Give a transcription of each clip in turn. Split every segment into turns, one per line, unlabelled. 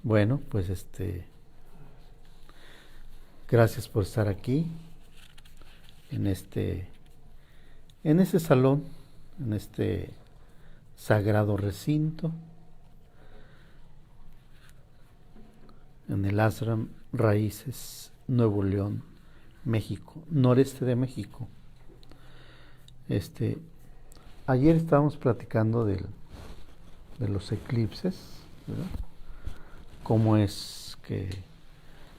Bueno, pues gracias por estar aquí en en ese salón, en este sagrado recinto, en el Ashram Raíces, Nuevo León, México, noreste de México. Este, Ayer estábamos platicando de los eclipses, ¿verdad? Cómo es que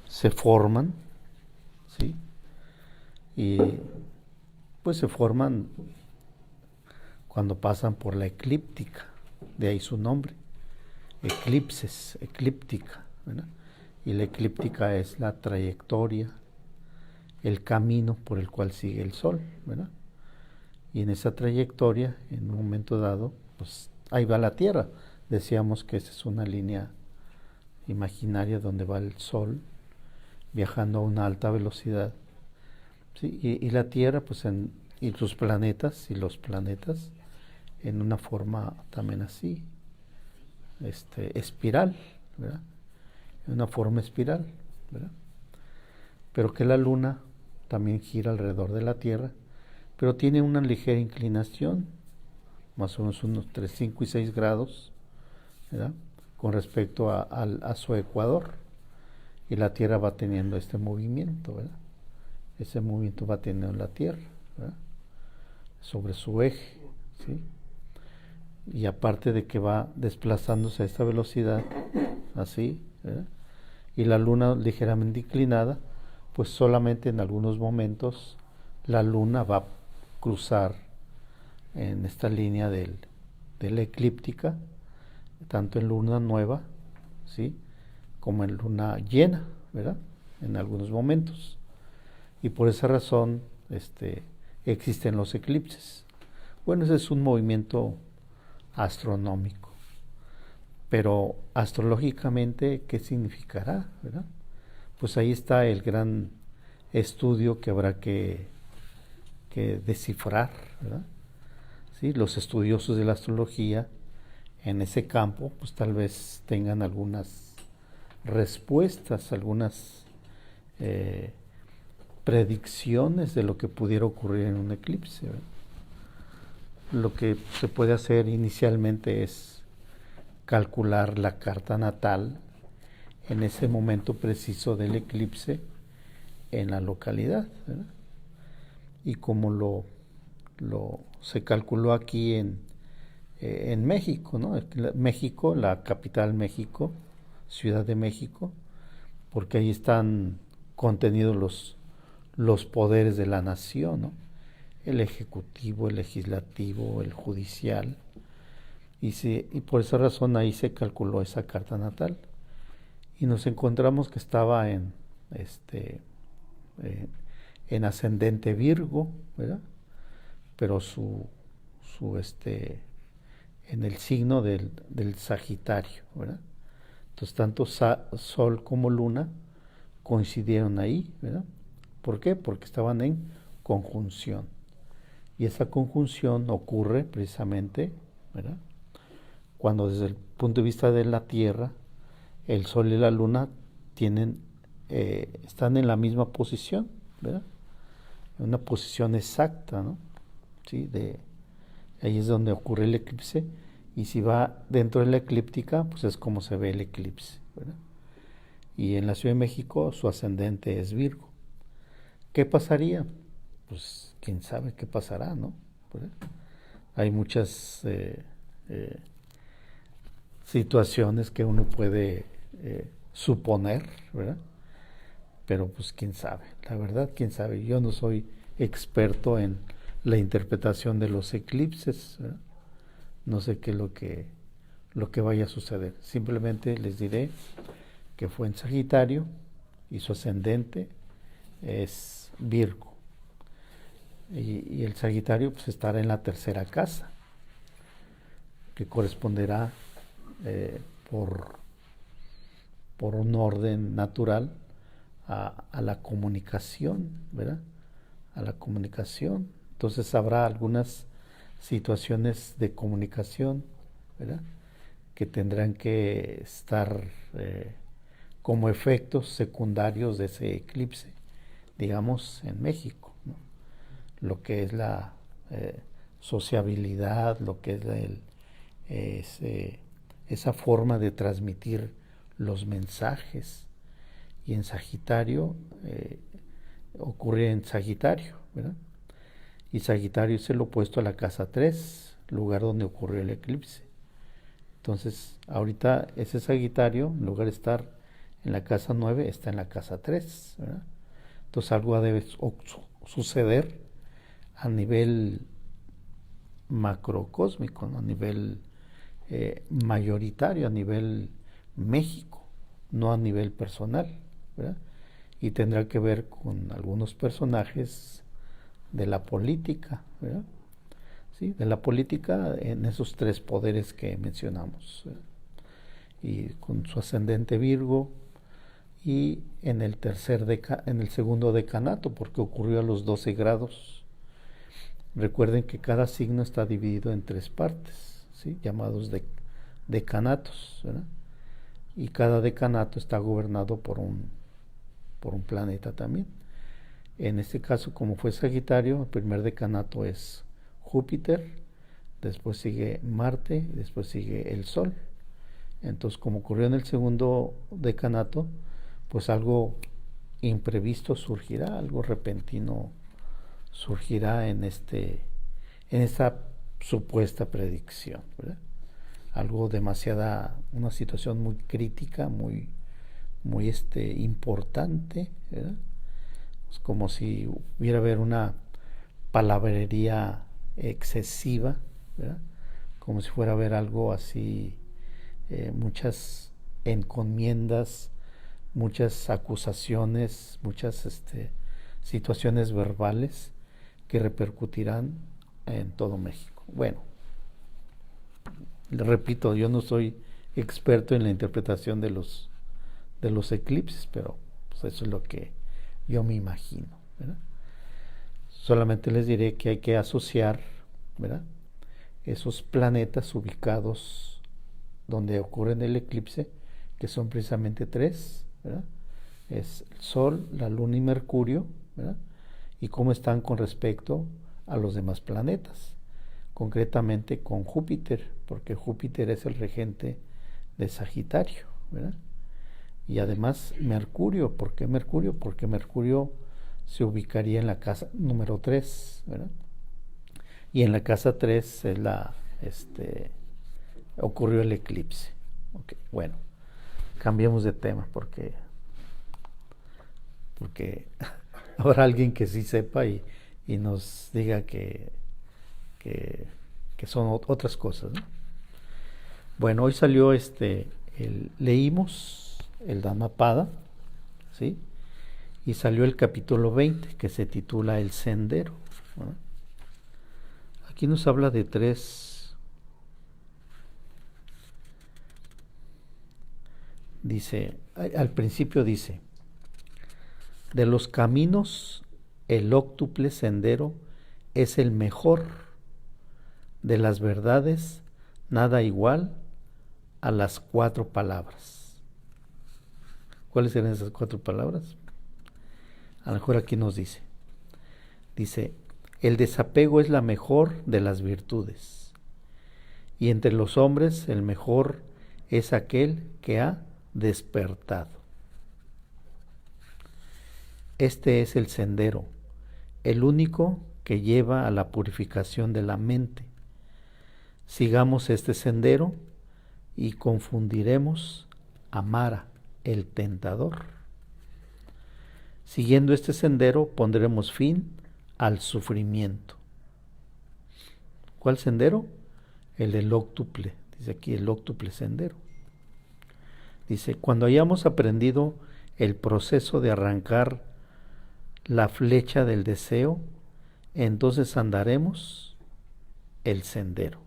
se forman, ¿sí? Y pues se forman cuando pasan por la eclíptica, de ahí su nombre, eclipses, eclíptica, ¿verdad? Y la eclíptica es la trayectoria, el camino por el cual sigue el Sol, ¿verdad? Y en esa trayectoria, en un momento dado, pues ahí va la Tierra. Decíamos que esa es una línea imaginaria donde va el Sol viajando a una alta velocidad, ¿sí? Y la Tierra, pues y sus planetas y los planetas en una forma también así, espiral, ¿verdad? En una forma espiral, ¿verdad? Pero que la Luna también gira alrededor de la Tierra, pero tiene una ligera inclinación, más o menos unos 3, 5 y 6 grados, ¿verdad? Con respecto a su ecuador. Y la Tierra va teniendo este movimiento, ¿verdad? Ese movimiento va teniendo la Tierra, ¿verdad? Sobre su eje, ¿sí? Y aparte de que va desplazándose a esta velocidad, así, ¿verdad? Y la Luna ligeramente inclinada, pues solamente en algunos momentos la Luna va a cruzar en esta línea de la eclíptica, tanto en luna nueva, ¿sí? Como en luna llena, ¿verdad? En algunos momentos. Y por esa razón existen los eclipses. Bueno, ese es un movimiento astronómico. Pero astrológicamente, ¿qué significará, verdad? Pues ahí está el gran estudio que habrá que descifrar, ¿verdad? ¿Sí? Los estudiosos de la astrología en ese campo, pues tal vez tengan algunas respuestas, algunas eh, predicciones de lo que pudiera ocurrir en un eclipse, ¿verdad? Lo que se puede hacer inicialmente es calcular la carta natal en ese momento preciso del eclipse en la localidad, ¿verdad? Y como se calculó aquí en México, ¿no? México, la capital México, Ciudad de México, porque ahí están contenidos los poderes de la nación, ¿no? El ejecutivo, el legislativo, el judicial, y por esa razón ahí se calculó esa carta natal. Y nos encontramos que estaba este, eh, en ascendente Virgo, ¿verdad? Pero en el signo del Sagitario, ¿verdad? Entonces tanto Sol como Luna coincidieron ahí, ¿verdad? ¿Por qué? Porque estaban en conjunción. Y esa conjunción ocurre precisamente, ¿verdad? Cuando desde el punto de vista de la Tierra, el Sol y la Luna están en la misma posición, ¿verdad? En una posición exacta, ¿no? ¿Sí? Ahí es donde ocurre el eclipse, y si va dentro de la eclíptica, pues es como se ve el eclipse, ¿verdad? Y en la Ciudad de México su ascendente es Virgo. ¿Qué pasaría? Pues quién sabe qué pasará, ¿no? ¿Verdad? Hay muchas eh, situaciones que uno puede suponer, ¿verdad? Pero pues quién sabe, la verdad, quién sabe. Yo no soy experto en la interpretación de los eclipses, ¿verdad? No sé qué es lo que vaya a suceder. Simplemente les diré que fue en Sagitario y su ascendente es Virgo. Y el Sagitario pues estará en la tercera casa, que corresponderá eh, por, por un orden natural a la comunicación, ¿verdad? A la comunicación. Entonces habrá algunas situaciones de comunicación, ¿verdad? que tendrán que estar como efectos secundarios de ese eclipse, digamos, en México, ¿no? Lo que es la sociabilidad, lo que es esa forma de transmitir los mensajes. Y en Sagitario, ocurre en Sagitario, ¿verdad? Y Sagitario es el opuesto a la casa 3, lugar donde ocurrió el eclipse. Entonces, ahorita ese Sagitario, en lugar de estar en la casa 9, está en la casa 3, ¿verdad? Entonces, algo debe suceder a nivel macrocósmico, ¿no? A nivel mayoritario, a nivel México, no a nivel personal, ¿verdad? Y tendrá que ver con algunos personajes de la política, ¿verdad? ¿Sí? De la política en esos 3 poderes que mencionamos, ¿verdad? Y con su ascendente Virgo, y en el segundo decanato, porque ocurrió a los 12 grados. Recuerden que cada signo está dividido en 3 partes, ¿sí? Llamados decanatos, ¿verdad? Y cada decanato está gobernado por un planeta también. En este caso, como fue Sagitario, el primer decanato es Júpiter, después sigue Marte, y después sigue el Sol. Entonces, como ocurrió en el segundo decanato, pues algo imprevisto surgirá, algo repentino surgirá en esta supuesta predicción, ¿verdad? Algo una situación muy crítica, muy importante, ¿verdad? Es como si hubiera haber una palabrería excesiva, ¿verdad? Como si fuera a haber algo así, muchas encomiendas, muchas acusaciones, muchas situaciones verbales que repercutirán en todo México. Bueno, repito, yo no soy experto en la interpretación de los eclipses, pero pues eso es lo que yo me imagino, ¿verdad? Solamente les diré que hay que asociar, ¿verdad?, esos planetas ubicados donde ocurre el eclipse, que son precisamente 3, ¿verdad? Es el Sol, la Luna y Mercurio, ¿verdad? Y cómo están con respecto a los demás planetas, concretamente con Júpiter, porque Júpiter es el regente de Sagitario, ¿verdad? Y además Mercurio. ¿Por qué Mercurio? Porque Mercurio se ubicaría en la casa número 3, ¿verdad? Y en la casa 3 es ocurrió el eclipse. Okay, bueno, cambiemos de tema porque habrá alguien que sí sepa y nos diga que son otras cosas, ¿no? Bueno, hoy salió leímos el Dhammapada, ¿sí? Y salió el capítulo 20, que se titula El Sendero, ¿no? Aquí nos habla de 3. Dice, al principio dice: de los caminos, el óctuple sendero es el mejor. De las verdades, nada igual a las 4 palabras. ¿Cuáles eran esas 4 palabras? A lo mejor aquí nos dice, el desapego es la mejor de las virtudes, y entre los hombres el mejor es aquel que ha despertado. Este es el sendero, el único que lleva a la purificación de la mente. Sigamos este sendero y confundiremos a Mara, el tentador. Siguiendo este sendero pondremos fin al sufrimiento. ¿Cuál sendero? El del óctuple. Dice aquí el óctuple sendero. Dice, cuando hayamos aprendido el proceso de arrancar la flecha del deseo, entonces andaremos el sendero.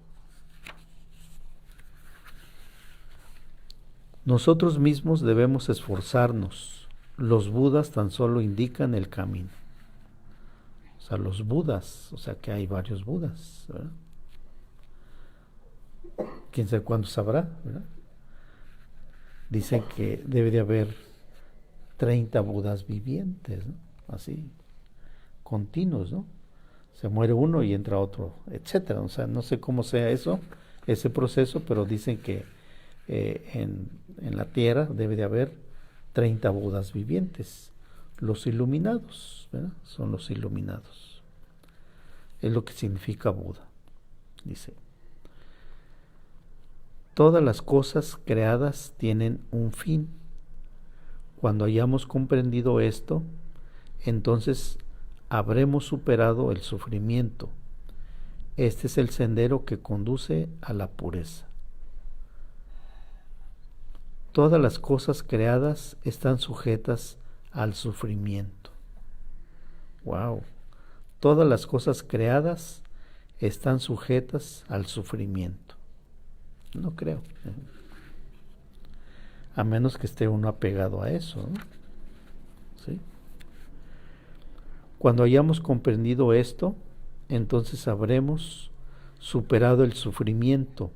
Nosotros mismos debemos esforzarnos. Los Budas tan solo indican el camino. O sea, los Budas, o sea que hay varios Budas, ¿verdad? quién sabe cuándo sabrá, ¿verdad? Dicen que debe de haber 30 Budas vivientes, ¿no? Así, continuos, ¿no? Se muere uno y entra otro, etcétera. O sea, no sé cómo sea eso, ese proceso, pero dicen que en la tierra debe de haber 30 Budas vivientes. Los iluminados, ¿verdad? Son los iluminados. Es lo que significa Buda. Dice, todas las cosas creadas tienen un fin. Cuando hayamos comprendido esto, entonces habremos superado el sufrimiento. Este es el sendero que conduce a la pureza. Todas las cosas creadas están sujetas al sufrimiento. Wow. Todas las cosas creadas están sujetas al sufrimiento. No creo. A menos que esté uno apegado a eso, ¿no? ¿Sí? Cuando hayamos comprendido esto, entonces habremos superado el sufrimiento.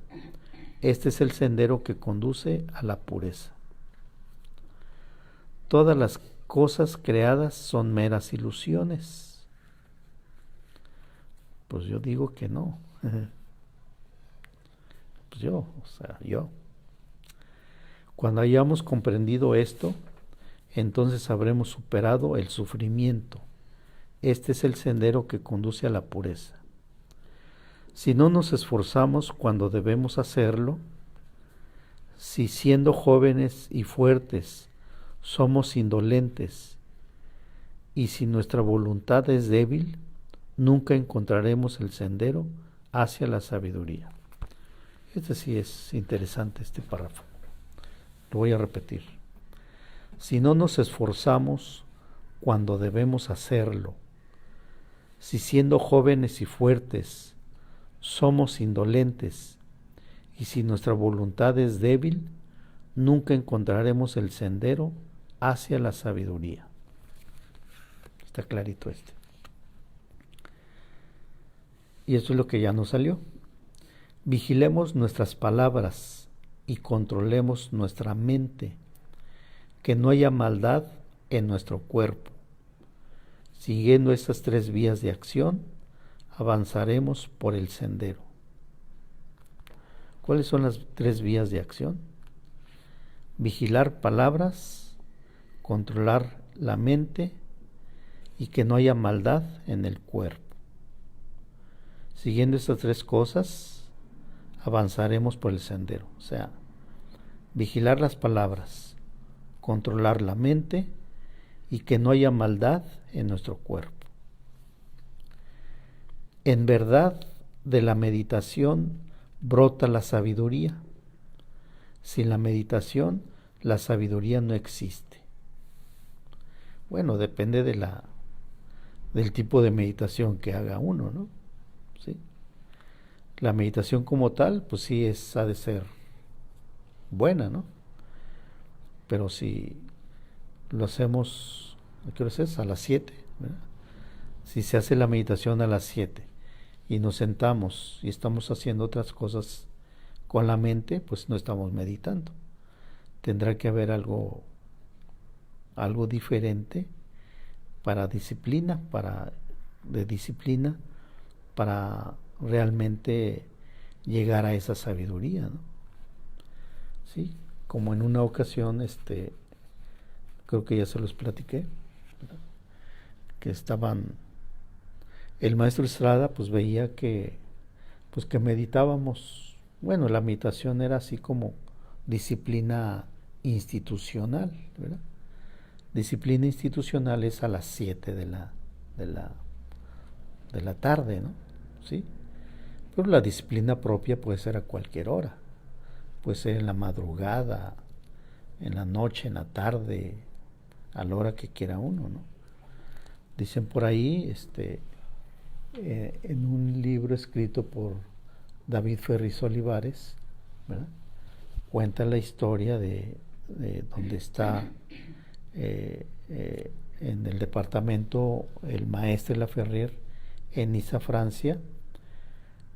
Este es el sendero que conduce a la pureza. Todas las cosas creadas son meras ilusiones. Pues yo digo que no. Pues yo. Cuando hayamos comprendido esto, entonces habremos superado el sufrimiento. Este es el sendero que conduce a la pureza. Si no nos esforzamos cuando debemos hacerlo, si siendo jóvenes y fuertes somos indolentes y si nuestra voluntad es débil, nunca encontraremos el sendero hacia la sabiduría. Este sí es interesante, este párrafo. Lo voy a repetir. Si no nos esforzamos cuando debemos hacerlo, si siendo jóvenes y fuertes somos indolentes y si nuestra voluntad es débil, nunca encontraremos el sendero hacia la sabiduría. Está clarito este. Y esto es lo que ya nos salió. Vigilemos nuestras palabras y controlemos nuestra mente, que no haya maldad en nuestro cuerpo. Siguiendo estas 3 vías de acción, avanzaremos por el sendero. ¿Cuáles son las 3 vías de acción? Vigilar palabras, controlar la mente y que no haya maldad en el cuerpo. Siguiendo estas 3 cosas, avanzaremos por el sendero. O sea, vigilar las palabras, controlar la mente y que no haya maldad en nuestro cuerpo. En verdad, de la meditación brota la sabiduría. Sin la meditación, la sabiduría no existe. Bueno, depende del tipo de meditación que haga uno, ¿no? ¿Sí? La meditación como tal, pues sí ha de ser buena, ¿no? Pero si lo hacemos, ¿a qué hora es? A las 7, ¿verdad? Si se hace la meditación a las 7 y nos sentamos y estamos haciendo otras cosas con la mente, pues no estamos meditando. Tendrá que haber algo diferente para disciplina, para realmente llegar a esa sabiduría, ¿no? Sí, como en una ocasión, creo que ya se los platiqué, ¿verdad? Que el maestro Estrada pues veía que meditábamos. Bueno, la meditación era así como disciplina institucional, ¿verdad? Disciplina institucional es a las 7 de la tarde, ¿no? ¿Sí? Pero la disciplina propia puede ser a cualquier hora. Puede ser en la madrugada, en la noche, en la tarde, a la hora que quiera uno, ¿no? Dicen por ahí, en un libro escrito por David Ferriz Olivares, ¿verdad? Cuenta la historia de donde está en el departamento el maestre Laferrier en Niza, Francia.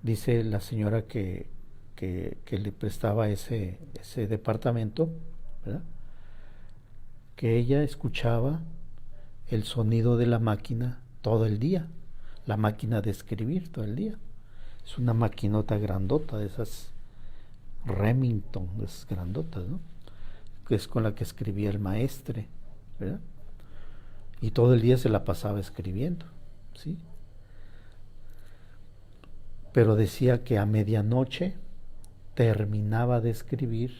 Dice la señora que que le prestaba ese departamento, ¿verdad? Que ella escuchaba el sonido de la máquina todo el día, la máquina de escribir todo el día. Es una maquinota grandota, de esas Remington, de esas grandotas, ¿no? Que es con la que escribía el maestre, ¿verdad? Y todo el día se la pasaba escribiendo, ¿sí? Pero decía que a medianoche terminaba de escribir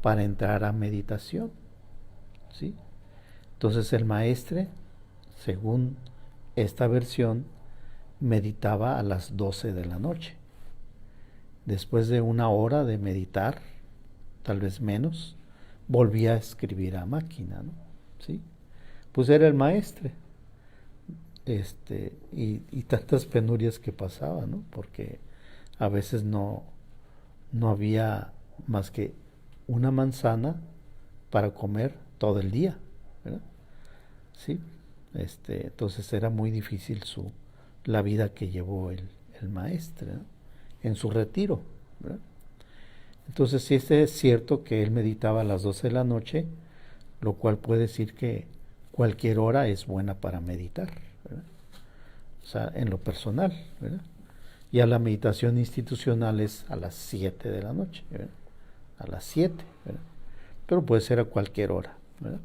para entrar a meditación, ¿sí? Entonces el maestre, según esta versión, meditaba a las 12 de la noche. Después de una hora de meditar, tal vez menos, volvía a escribir a máquina, ¿no? ¿Sí? Pues era el maestre. Y tantas penurias que pasaba, ¿no? Porque a veces no había más que una manzana para comer todo el día, ¿verdad? Sí. Entonces era muy difícil la vida que llevó el maestro, ¿no? En su retiro, ¿verdad? Entonces sí es cierto que él meditaba a las 12 de la noche, lo cual puede decir que cualquier hora es buena para meditar, ¿verdad? O sea, en lo personal, ¿verdad? Ya la meditación institucional es a las 7 de la noche, ¿verdad? A las 7, ¿verdad? Pero puede ser a cualquier hora, ¿verdad?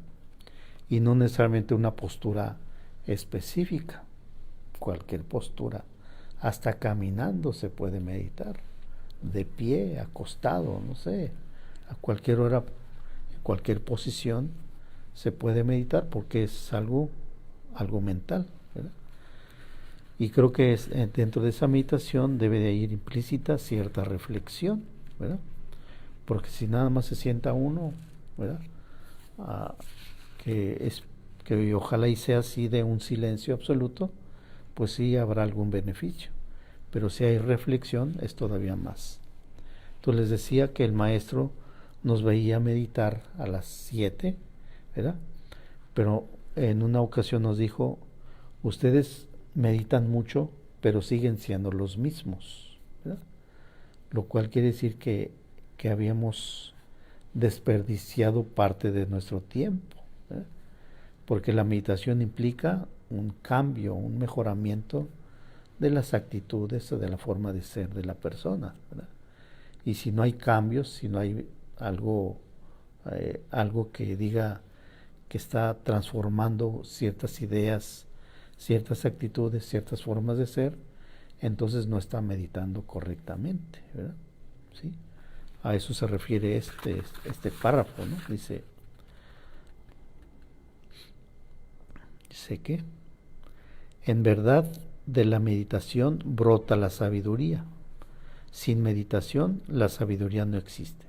Y no necesariamente una postura específica, cualquier postura, hasta caminando se puede meditar, de pie, acostado, no sé, a cualquier hora, en cualquier posición se puede meditar porque es algo mental, ¿verdad? Y creo que dentro de esa meditación debe de ir implícita cierta reflexión, ¿verdad? Porque si nada más se sienta uno, ¿verdad? Que ojalá y sea así de un silencio absoluto, pues sí habrá algún beneficio. Pero si hay reflexión es todavía más. Entonces les decía que el maestro nos veía meditar a las 7, ¿verdad? Pero en una ocasión nos dijo, ustedes meditan mucho, pero siguen siendo los mismos, ¿verdad? Lo cual quiere decir que habíamos desperdiciado parte de nuestro tiempo, ¿verdad? Porque la meditación implica un cambio, un mejoramiento de las actitudes o de la forma de ser de la persona, ¿verdad? Y si no hay cambios, si no hay algo que diga que está transformando ciertas ideas, ciertas actitudes, ciertas formas de ser, entonces no está meditando correctamente, ¿verdad? ¿Sí? A eso se refiere este párrafo, ¿no? Dice que en verdad de la meditación brota la sabiduría. Sin meditación la sabiduría no existe,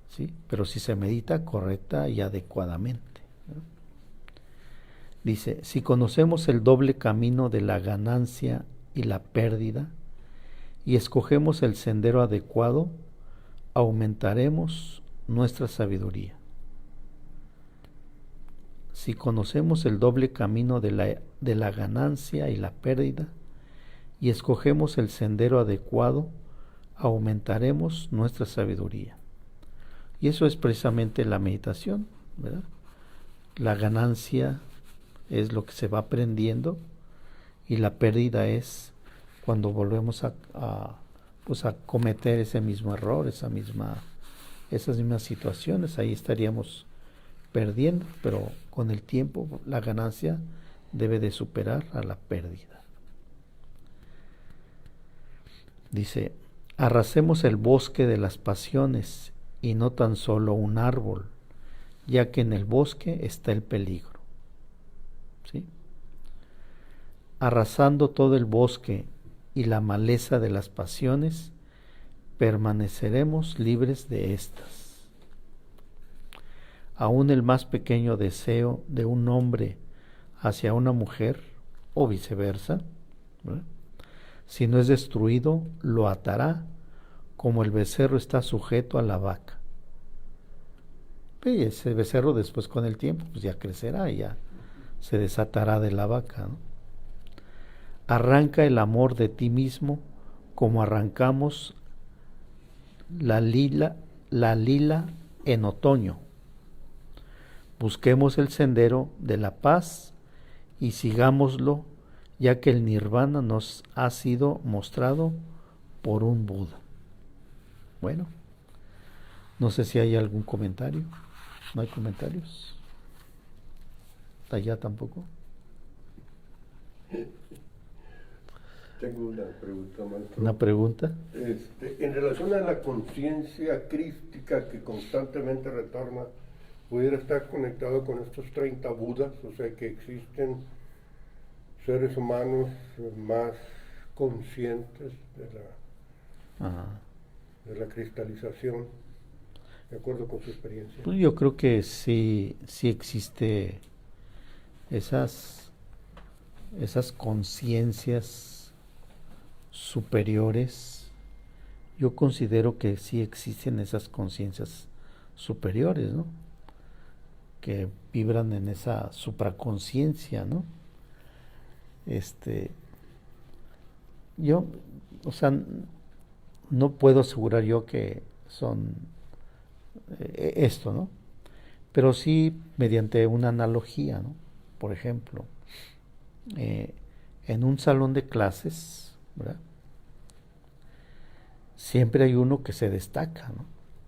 ¿sí? Pero si se medita correcta y adecuadamente, ¿no? Dice, si conocemos el doble camino de la ganancia y la pérdida y escogemos el sendero adecuado, aumentaremos nuestra sabiduría. Si conocemos el doble camino de la ganancia y la pérdida y escogemos el sendero adecuado, aumentaremos nuestra sabiduría. Y eso es precisamente la meditación, ¿verdad? La ganancia es lo que se va aprendiendo y la pérdida es cuando volvemos a cometer ese mismo error, esas mismas situaciones. Ahí estaríamos perdiendo, pero con el tiempo la ganancia debe de superar a la pérdida. Dice, arrasemos el bosque de las pasiones y no tan solo un árbol, ya que en el bosque está el peligro. ¿Sí? Arrasando todo el bosque y la maleza de las pasiones, permaneceremos libres de estas. Aún el más pequeño deseo de un hombre hacia una mujer, o viceversa, ¿verdad? Si no es destruido, lo atará, como el becerro está sujeto a la vaca. Y ese becerro después con el tiempo pues ya crecerá y ya se desatará de la vaca, ¿no? Arranca el amor de ti mismo como arrancamos la lila en otoño. Busquemos el sendero de la paz y sigámoslo, ya que el nirvana nos ha sido mostrado por un Buda. Bueno, no sé si hay algún comentario. ¿No hay comentarios? ¿Allá tampoco?
Tengo una pregunta, maestro.
¿Una pregunta?
En relación a la conciencia crística que constantemente retorna, ¿pudiera estar conectado con estos 30 Budas? O sea, que existen seres humanos más conscientes de la cristalización, de acuerdo con su experiencia.
Pues yo creo que sí existe esas conciencias superiores. Yo considero que sí existen esas conciencias superiores, ¿no? Que vibran en esa supraconciencia, ¿no? Yo, o sea, no puedo asegurar yo que son esto, ¿no? Pero sí mediante una analogía, ¿no? Por ejemplo, en un salón de clases, ¿verdad? Siempre hay uno que se destaca, ¿no?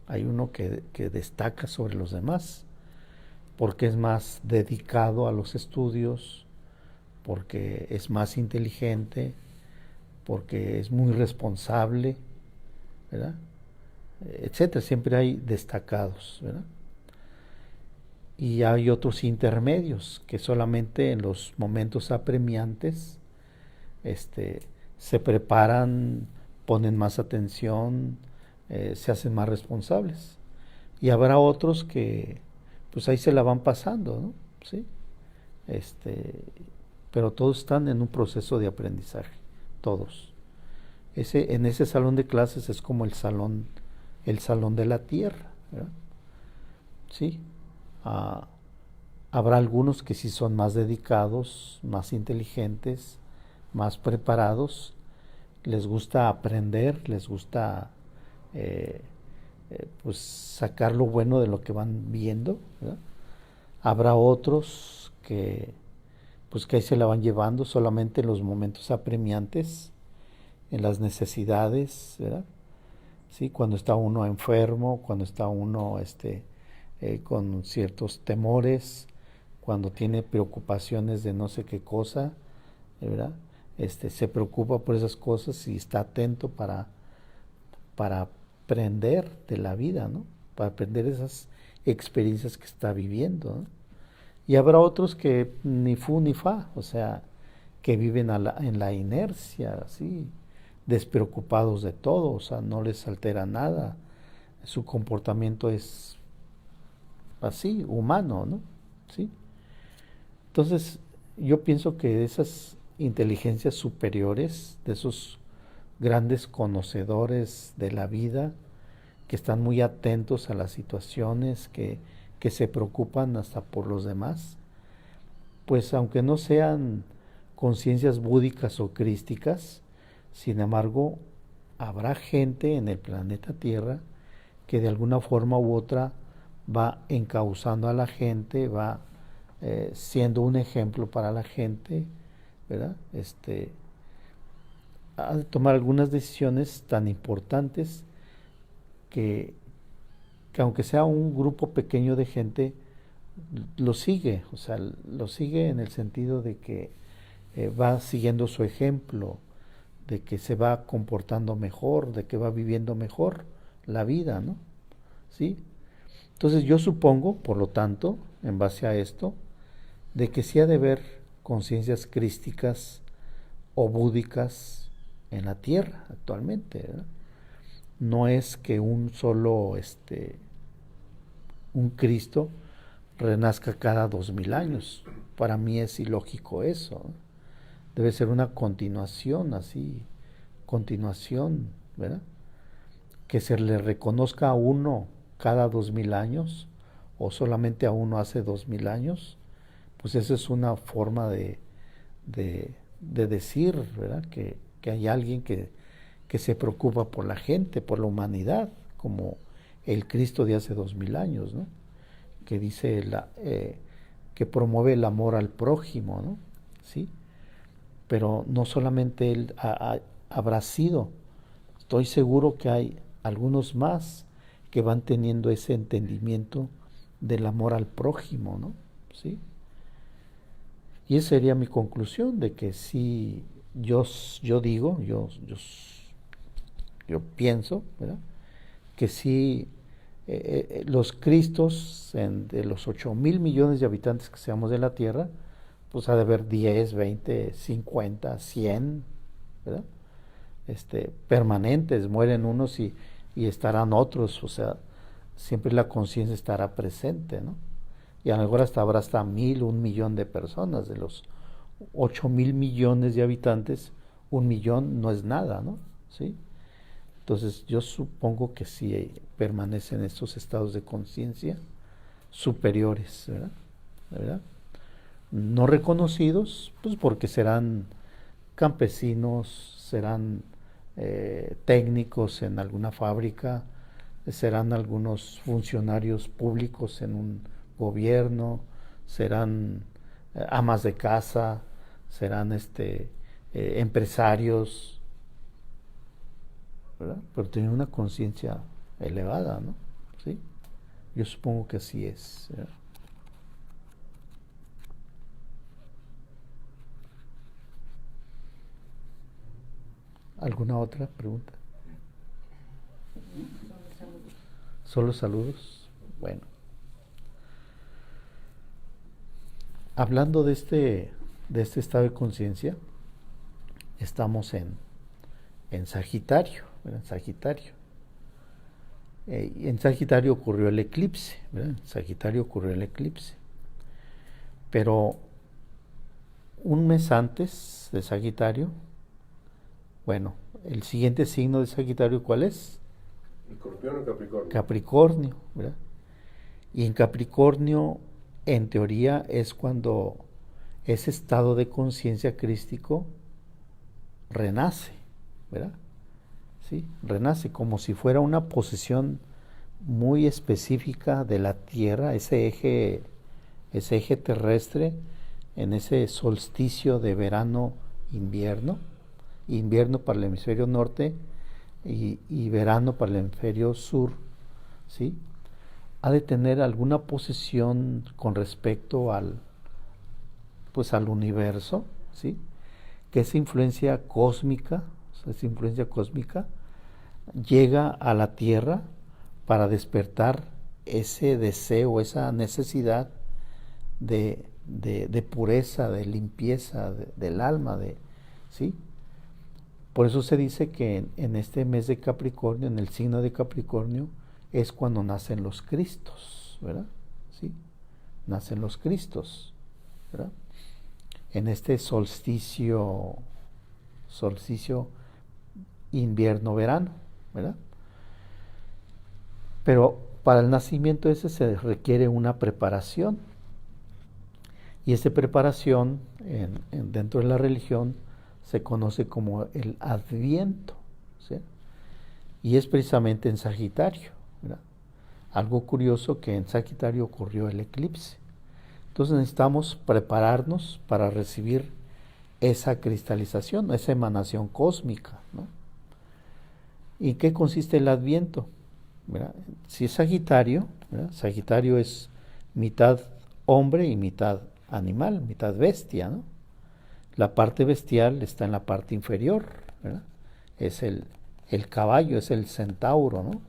Hay uno que destaca sobre los demás, porque es más dedicado a los estudios, porque es más inteligente, porque es muy responsable, ¿verdad? Etcétera. Siempre hay destacados, ¿verdad? Y hay otros intermedios que solamente en los momentos apremiantes se preparan, ponen más atención, se hacen más responsables. Y habrá otros que pues ahí se la van pasando, ¿no? ¿Sí? Pero todos están en un proceso de aprendizaje, todos. En ese salón de clases es como el salón de la tierra, ¿verdad? Sí. Habrá algunos que sí son más dedicados, más inteligentes, más preparados, les gusta aprender, les gusta pues sacar lo bueno de lo que van viendo, ¿verdad? Habrá otros que pues que ahí se la van llevando solamente en los momentos apremiantes, en las necesidades, ¿verdad? Sí, cuando está uno enfermo, cuando está uno con ciertos temores, cuando tiene preocupaciones de no sé qué cosa, ¿verdad? Se preocupa por esas cosas y está atento para aprender de la vida, ¿no? Para aprender esas experiencias que está viviendo, ¿no? Y habrá otros que ni fu ni fa, o sea, que viven en la inercia, así, despreocupados de todo, o sea, no les altera nada, su comportamiento es así, humano, ¿no? ¿Sí? Entonces, yo pienso que esas inteligencias superiores, de esos grandes conocedores de la vida, que están muy atentos a las situaciones, que se preocupan hasta por los demás, pues aunque no sean conciencias búdicas o crísticas, sin embargo, habrá gente en el planeta Tierra que de alguna forma u otra va encauzando a la gente, va siendo un ejemplo para la gente, ¿verdad? Ha de tomar algunas decisiones tan importantes que aunque sea un grupo pequeño de gente, lo sigue, o sea, lo sigue en el sentido de que va siguiendo su ejemplo, de que se va comportando mejor, de que va viviendo mejor la vida, ¿no? ¿Sí? Entonces yo supongo, por lo tanto, en base a esto, de que sí ha de haber conciencias crísticas o búdicas en la Tierra actualmente, ¿verdad? No es que un solo, un Cristo renazca cada 2000 años. Para mí es ilógico eso, ¿no? Debe ser una continuación, así, continuación, ¿verdad? Que se le reconozca a uno cada 2000 años o solamente a uno hace 2000 años, pues eso es una forma de decir, ¿verdad? Que hay alguien que se preocupa por la gente, por la humanidad como el Cristo de hace 2000 años, ¿no? Que dice que promueve el amor al prójimo, ¿no? ¿Sí? Pero no solamente él habrá sido, estoy seguro que hay algunos más que van teniendo ese entendimiento del amor al prójimo, ¿no? ¿Sí? Y esa sería mi conclusión, de que sí, yo pienso, ¿verdad?, que sí, los Cristos, de los 8.000 millones de habitantes que seamos de la Tierra, pues ha de haber 10, 20, 50, 100, ¿verdad? Permanentes, mueren unos y estarán otros, o sea, siempre la conciencia estará presente, ¿no? Y a lo mejor habrá hasta 1.000, 1.000.000 de personas, de los 8.000 millones de habitantes, 1.000.000 no es nada, ¿no? ¿Sí? Entonces yo supongo que sí permanecen estos estados de conciencia superiores, ¿verdad? ¿Verdad? No reconocidos, pues porque serán campesinos, serán técnicos en alguna fábrica, serán algunos funcionarios públicos en un gobierno, serán amas de casa, serán empresarios, ¿verdad? Pero tienen una conciencia elevada, ¿no? ¿Sí? Yo supongo que así es, ¿verdad? ¿Alguna otra pregunta? ¿Solo saludos? Bueno. Hablando de este estado de conciencia, estamos en Sagitario, ¿verdad? Sagitario. En Sagitario ocurrió el eclipse, ¿verdad? En Sagitario ocurrió el eclipse. Pero un mes antes de Sagitario, bueno, el siguiente signo de Sagitario, ¿cuál es?
Escorpión o Capricornio.
Capricornio, ¿verdad? Y en Capricornio, en teoría, es cuando ese estado de conciencia crístico renace, ¿verdad? ¿Sí? Renace como si fuera una posesión muy específica de la Tierra, ese eje terrestre, en ese solsticio de verano-invierno, invierno para el hemisferio norte y verano para el hemisferio sur, ¿sí? Ha de tener alguna posesión con respecto al universo, ¿sí? Que esa influencia cósmica llega a la Tierra para despertar ese deseo, esa necesidad de pureza, de limpieza del alma, ¿sí? Por eso se dice que en este mes de Capricornio, en el signo de Capricornio, es cuando nacen los Cristos, ¿verdad? ¿Sí? Nacen los Cristos, ¿verdad? En este solsticio invierno-verano, ¿verdad? Pero para el nacimiento ese se requiere una preparación. Y esta preparación dentro de la religión se conoce como el Adviento, ¿sí? Y es precisamente en Sagitario, ¿verdad? Algo curioso, que en Sagitario ocurrió el eclipse. Entonces necesitamos prepararnos para recibir esa cristalización, esa emanación cósmica, ¿no? ¿Y en qué consiste el Adviento? ¿Verdad? Si es Sagitario, ¿verdad? Sagitario es mitad hombre y mitad animal, mitad bestia, ¿no? La parte bestial está en la parte inferior, ¿verdad? Es el caballo, es el centauro, ¿no?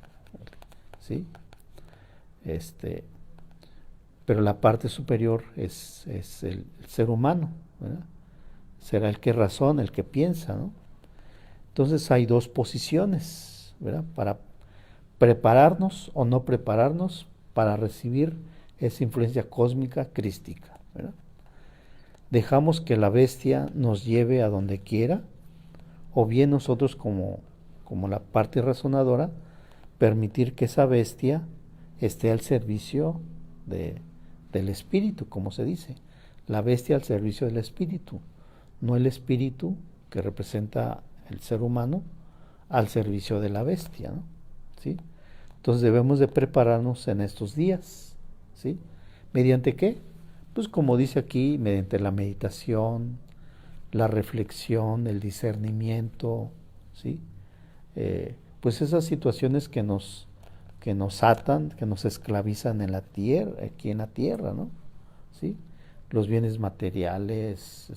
¿Sí? Pero la parte superior es el ser humano, ¿verdad? Será el que razona, el que piensa, ¿no? Entonces hay dos posiciones, ¿verdad? Para prepararnos o no prepararnos para recibir esa influencia cósmica crística, ¿verdad? Dejamos que la bestia nos lleve a donde quiera, o bien nosotros como la parte razonadora, permitir que esa bestia esté al servicio del espíritu, como se dice. La bestia al servicio del espíritu, no el espíritu, que representa el ser humano, al servicio de la bestia, ¿no? ¿Sí? Entonces debemos de prepararnos en estos días, ¿sí? ¿Mediante qué? Pues como dice aquí, mediante la meditación, la reflexión, el discernimiento, ¿sí? Pues esas situaciones que nos atan, que nos esclavizan en la tierra, aquí en la tierra, ¿no? ¿Sí? Los bienes materiales,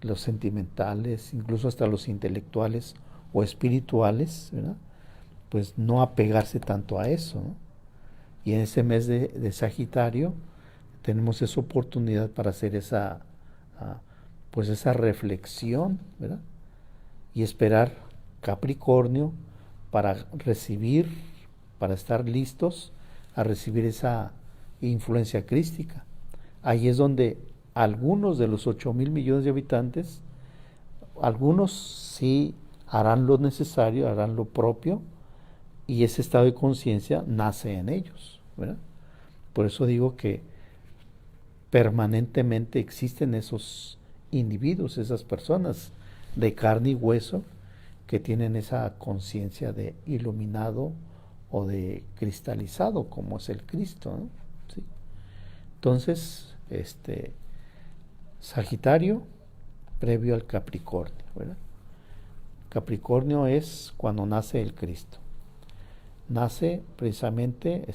los sentimentales, incluso hasta los intelectuales o espirituales, ¿verdad? Pues no apegarse tanto a eso, ¿no? Y en ese mes de Sagitario tenemos esa oportunidad para hacer pues esa reflexión, ¿verdad? Y esperar Capricornio para recibir, para estar listos a recibir esa influencia crística. Ahí es donde algunos de los 8,000 millones de habitantes, algunos sí harán lo necesario, harán lo propio, y ese estado de conciencia nace en ellos, ¿verdad? Por eso digo que permanentemente existen esos individuos, esas personas de carne y hueso que tienen esa conciencia de iluminado o de cristalizado, como es el Cristo, ¿no? ¿Sí? Entonces, Sagitario previo al Capricornio, ¿verdad? Capricornio es cuando nace el Cristo. Nace precisamente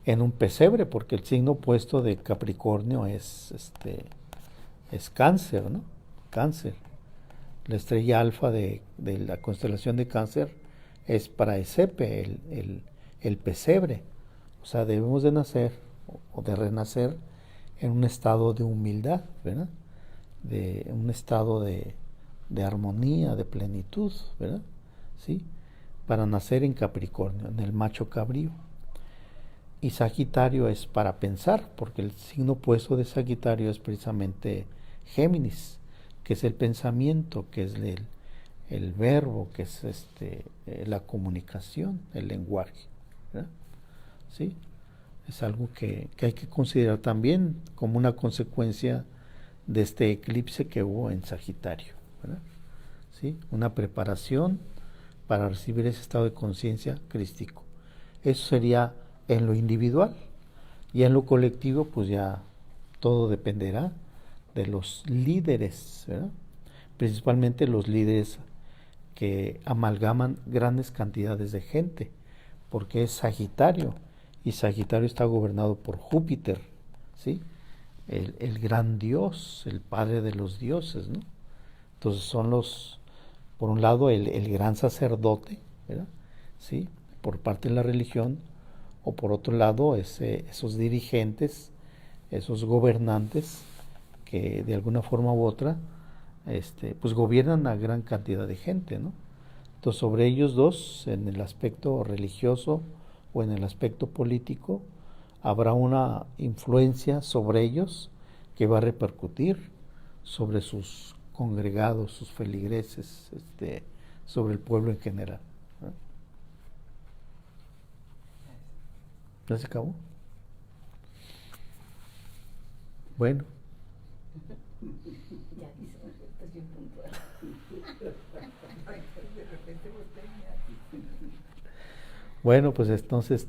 en un pesebre, porque el signo opuesto de Capricornio es Cáncer, ¿no? Cáncer. La estrella alfa de la constelación de Cáncer es para Esepe, el pesebre. O sea, debemos de nacer o de renacer en un estado de humildad, ¿verdad? De un estado de armonía, de plenitud, ¿verdad? ¿Sí? Para nacer en Capricornio, en el macho cabrío. Y Sagitario es para pensar, porque el signo opuesto de Sagitario es precisamente Géminis, que es el pensamiento, que es el verbo, que es la comunicación, el lenguaje, ¿verdad? ¿Sí? Es algo que hay que considerar también como una consecuencia de este eclipse que hubo en Sagitario, ¿verdad? ¿Sí? Una preparación para recibir ese estado de conciencia crístico. Eso sería en lo individual, y en lo colectivo pues ya todo dependerá de los líderes, ¿verdad? Principalmente los líderes que amalgaman grandes cantidades de gente, porque es Sagitario, y Sagitario está gobernado por Júpiter, ¿sí? El gran dios, el padre de los dioses, ¿no? Entonces son por un lado el gran sacerdote, ¿verdad? ¿Sí? Por parte de la religión, o por otro lado esos dirigentes, esos gobernantes que de alguna forma u otra pues gobiernan a gran cantidad de gente, ¿no? Entonces sobre ellos dos, en el aspecto religioso o en el aspecto político, habrá una influencia sobre ellos que va a repercutir sobre sus congregados, sus feligreses, sobre el pueblo en general, ¿no? ¿Ya se acabó? Bueno.
Ya dice, estás bien puntual.
Bueno, pues entonces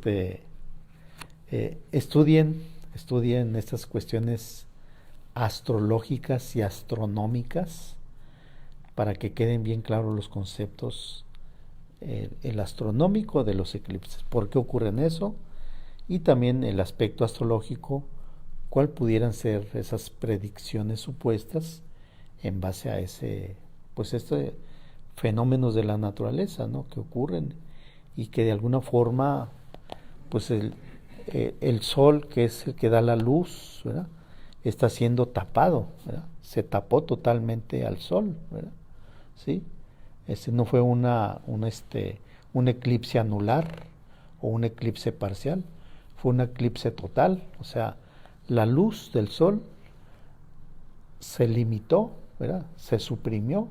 estudien estas cuestiones astrológicas y astronómicas para que queden bien claros los conceptos, el astronómico de los eclipses, por qué ocurren eso, y también el aspecto astrológico, cuál pudieran ser esas predicciones supuestas en base a fenómenos de la naturaleza, ¿no? Que ocurren y que de alguna forma pues el sol, que es el que da la luz, ¿verdad?, está siendo tapado, ¿verdad? Se tapó totalmente al sol, ¿verdad? ¿Sí? No fue un eclipse anular o un eclipse parcial, fue un eclipse total. O sea, la luz del sol se limitó, ¿verdad? Se suprimió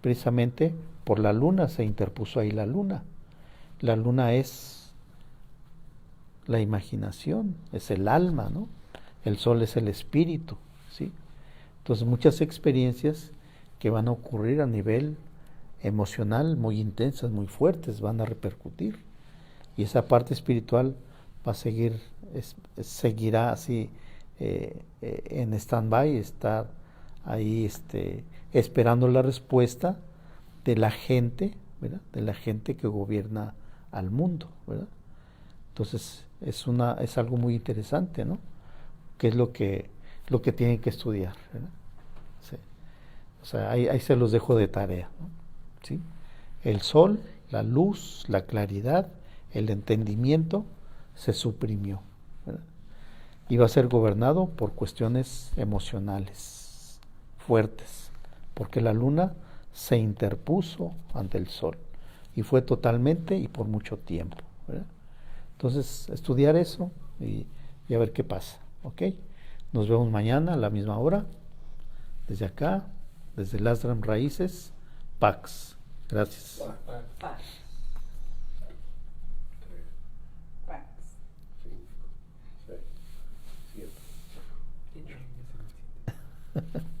precisamente por la luna, se interpuso ahí la luna. La luna es la imaginación, es el alma, ¿no? El sol es el espíritu, ¿sí? Entonces muchas experiencias que van a ocurrir a nivel emocional muy intensas, muy fuertes, van a repercutir. Y esa parte espiritual va a seguir, seguirá así en stand-by, estar ahí esperando la respuesta de la gente, ¿verdad? De la gente que gobierna al mundo, ¿verdad? Entonces es algo muy interesante, ¿no? Que es lo que tienen que estudiar, ¿verdad? Sí. O sea, ahí se los dejo de tarea, ¿no? ¿Sí? El sol, la luz, la claridad, el entendimiento se suprimió, ¿verdad? Y va a ser gobernado por cuestiones emocionales fuertes, porque la luna se interpuso ante el sol y fue totalmente y por mucho tiempo, ¿verdad? Entonces, estudiar eso y a ver qué pasa, ¿ok? Nos vemos mañana a la misma hora, desde acá, desde las Raíces, Pax. Gracias.
Paz.
3,
Paz.
5, 6, 7.